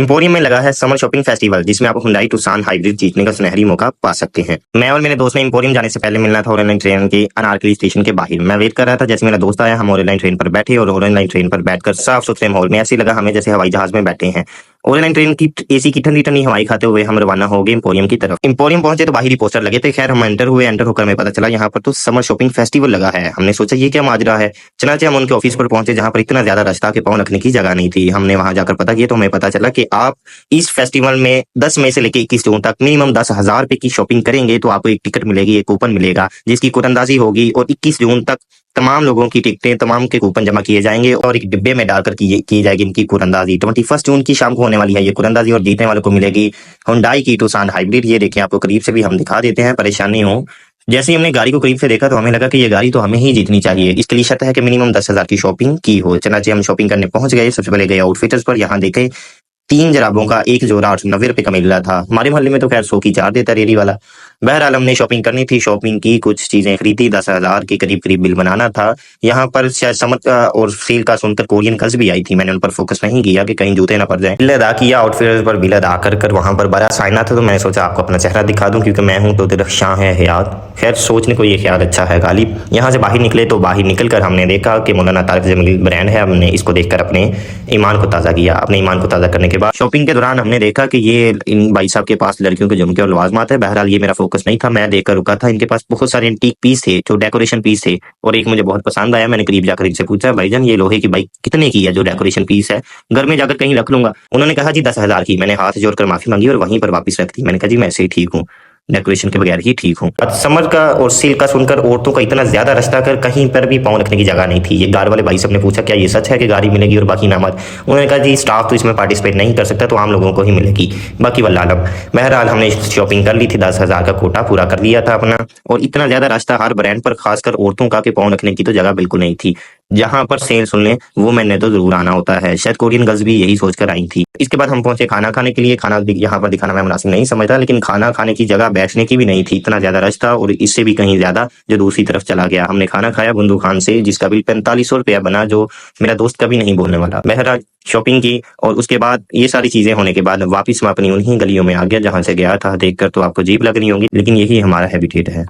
Emporium में लगा है समर शॉपिंग फेस्टिवल, जिसमें आप हुंडई टुक्सान हाइब्रिड जीतने का सुनहरी मौका पा सकते हैं। मैं और मेरे दोस्त ने एम्पोरियम जाने से पहले मिलना था ऑनलाइन ट्रेन के अनारकली स्टेशन के बाहर। मैं वेट कर रहा था, जैसे मेरा दोस्त आया हम ऑनलाइन ट्रेन पर बैठे और ऑनलाइन ट्रेन पर बैठकर साफ सुथरे माहौल में ऐसे लगा हमें जैसे हवाई जहाज में बैठे हैं। ऑनलाइन ट्रेन की एसी की ठंडी ठंडी हवाई खाते हुए हम रवाना हो गए एम्पोरियम की तरफ। एम्पोरियम पहुंचे तो बाहरी पोस्टर लगे थे। खैर हम एंटर हुए। एंटर होकर हमें पता चला यहाँ पर तो समर शॉपिंग फेस्टिवल लगा है। हमने सोचा ये क्या माजरा है। चनाचे हम उनके ऑफिस पर पहुंचे, जहां पर इतना ज्यादा रास्ता के पाँव रखने की जगह नहीं थी। हमने वहां जाकर पता किया तो हमें पता चला कि आप इस फेस्टिवल में 10 मई से लेकर 21 जून तक मिनिमम 10,000 रुपए की शॉपिंग करेंगे तो आपको एक टिकट मिलेगी, एक कूपन मिलेगा, जिसकी कुटअंदाजी होगी और 21 जून तक तमाम लोगों की टिकटें, तमाम के कूपन जमा किए जाएंगे और एक डिब्बे में डालकर की जाएगी इनकी कुरंदाजी। 21 जून की शाम को होने वाली है ये कुरंदाजी और जीतने वालों को मिलेगी हुंडई की टुक्सान हाइब्रिड। ये देखिए, आपको करीब से भी हम दिखा देते हैं, परेशानी हो। जैसे ही हमने गाड़ी को करीब से देखा तो हमें लगा कि ये गाड़ी तो हमें ही जीतनी चाहिए। इसके लिए शर्त है कि मिनिमम 10,000 की शॉपिंग की हो। चनाचे हम शॉपिंग करने पहुंच गए। सबसे पहले गए आउटफिटर्स पर। यहाँ देखे 3 जराबों का एक जोड़ा 890 रुपए का मिल रहा था। हमारे मोहल्ले में तो खैर 100 की 4 देता रेडी वाला। बहरहाल हमने शॉपिंग करनी थी, शॉपिंग की, कुछ चीजें खरीदी। 10,000 के करीब करीब बिल बनाना था। यहाँ पर शायद समझ और सेल का सुनकर कोरियन कर्ज भी आई थी। मैंने उन पर फोकस नहीं किया कि कहीं जूते ना पड़ जाए। बिल अदा किया, आउटफिट पर बिल अदा कर वहां पर बड़ा साइना था तो मैंने सोचा आपको अपना चेहरा दिखा दूं, क्योंकि मैं हूं तो तेरा शाह है हयात। खैर सोचने को ये ख्याल अच्छा है गालिब। यहाँ से बाहर निकले तो बाहर निकलकर हमने देखा कि मौलाना तारिक जमील ब्रांड है। हमने इसको देखकर अपने ईमान को ताज़ा किया। अपने ईमान को ताज़ा करने के बाद शॉपिंग के दौरान हमने देखा कि ये इन भाई साहब के पास लड़कियों के झुमके और लवाजमात है। बहरहाल ये मेरा फोकस नहीं था, मैं देखकर रुका था। इनके पास बहुत सारे एंटीक पीस थे, जो डेकोरेशन पीस थे, और एक मुझे बहुत पसंद आया। मैंने करीब जाकर इनसे पूछा, भाईजान ये लोहे की बाइक कितने की है जो डेकोरेशन पीस है, घर में जाकर कहीं रख लूंगा। उन्होंने कहा जी 10,000 की। मैंने हाथ जोड़कर माफी मांगी और वहीं पर वापस रख दी। मैंने कहा जी मैं ऐसे ही ठीक हूँ, डेकोरेशन के बगैर ही ठीक हूँ। समर का और सिल्क का सुनकर औरतों का इतना ज्यादा रास्ता कर कहीं पर भी पाँव रखने की जगह नहीं थी। ये गार वाले भाई साहब ने पूछा क्या ये सच है कि गाड़ी मिलेगी और बाकी नामत। उन्होंने कहा जी स्टाफ तो इसमें पार्टिसिपेट नहीं कर सकता, तो आम लोगों को ही मिलेगी, बाकी वल्लाह आलम। बहरहाल हमने शॉपिंग कर ली थी, 10,000 का कोटा पूरा कर लिया था अपना। और इतना ज्यादा रास्ता हर ब्रांड पर, खासकर औरतों का, के पाँव रखने की तो जगह बिल्कुल नहीं थी। जहां पर सेल सुनने वो मैंने तो जरूर आना होता है। शायद कोरियन गर्ल्स भी यही सोचकर आई थी। इसके बाद हम पहुंचे खाना खाने के लिए। खाना यहाँ पर दिखाना मैं मुनासिब नहीं समझता, लेकिन खाना खाने की जगह बैठने की भी नहीं थी। इतना ज्यादा रश था और इससे भी कहीं ज्यादा जो दूसरी तरफ चला गया। हमने खाना खाया बुंदू खान से, जिसका बिल 4500 रुपया बना, जो मेरा दोस्त कभी नहीं बोलने वाला। बहरहाल शॉपिंग की और उसके बाद ये सारी चीजें होने के बाद वापिस मैं अपनी उन्हीं गलियों में आ गया जहां से गया था। देखकर तो आपको अजीब लग रही होंगी, लेकिन यही हमारा हैबिटेट है।